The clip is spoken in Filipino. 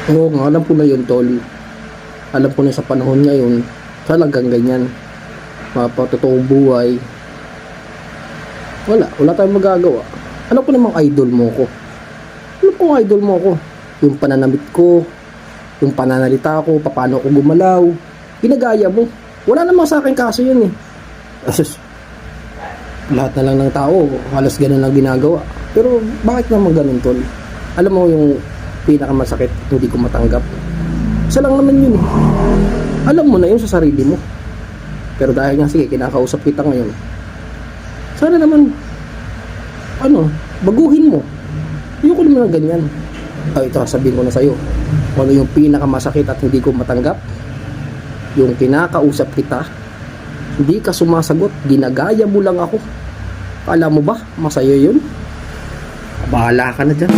Oo nga, alam ko na yun, tol. Alam ko na sa panahon ngayon, talagang ganyan. Mga patotoong buhay. Wala tayong magagawa. Alam ko namang idol mo ko. Alam ko idol mo ko. Yung pananamit ko, yung pananalita ko, paano ako gumalaw. Ginagaya mo. Wala namang sa akin kaso yun eh. Asus, lahat na lang ng tao, halos ganun lang ginagawa. Pero bakit naman ganun, tol? Alam mo yung pinakamasakit, hindi ko matanggap. Isa lang naman yun eh. Alam mo na yun sa sarili mo. Pero dahil nga sige, kinakausap kita ngayon. Sana naman, baguhin mo. Ayoko naman ng ganyan. Ito, sabihin ko na sa'yo. Kung ano yung pinakamasakit at hindi ko matanggap, yung kinakausap kita, hindi ka sumasagot, ginagaya mo lang ako. Alam mo ba, masaya yun? Bahala ka na dyan.